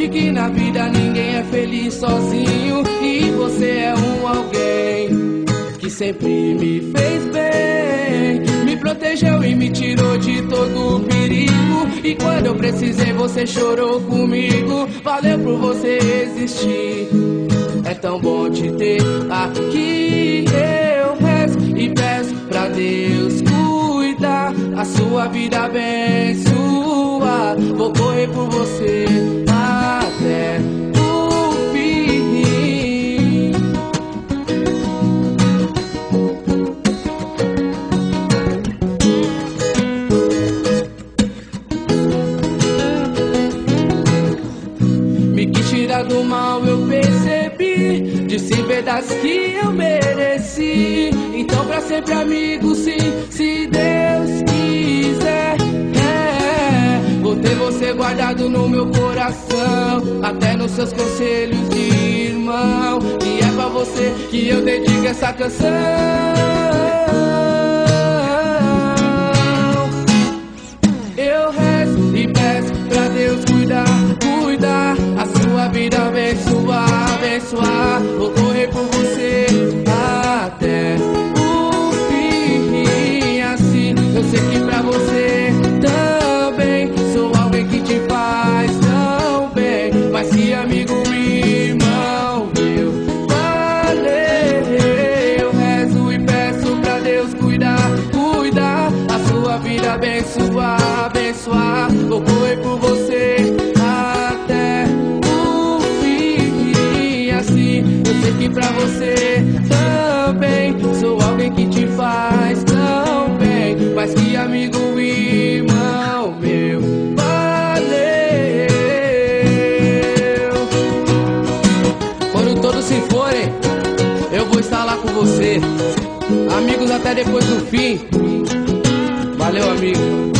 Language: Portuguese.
de que na vida ninguém é feliz sozinho, e você é um alguém que sempre me fez bem, me protegeu e me tirou de todo o perigo. E quando eu precisei você chorou comigo. Valeu por você existir, é tão bom te ter aqui. Eu rezo e peço pra Deus cuidar, a sua vida abençoar. Vou correr por você até o fim. Me quis tirar do mal, eu percebi, disse verdades que eu mereci. Então pra sempre amigo, sim, se Deus quiser. Vou ter você guardado no meu coração, até nos seus conselhos de irmão. E é pra você que eu dedico essa canção. Eu rezo e peço pra Deus cuidar, cuidar, a sua vida abençoar, abençoar. Vou correr por você até o fim. Assim eu sei que pra você também sou alguém que te faz tão bem, mas que amigo e irmão meu. Valeu. Eu rezo e peço pra Deus cuidar, cuidar, a sua vida abençoar, abençoar. Vou correr por você até o fim. Assim eu sei que pra você também sou alguém que te faz tão bem, mas que amigo e irmão meu. Valeu. Quando todos se forem, eu vou estar lá com você. Amigos até depois do fim. Valeu, amigo.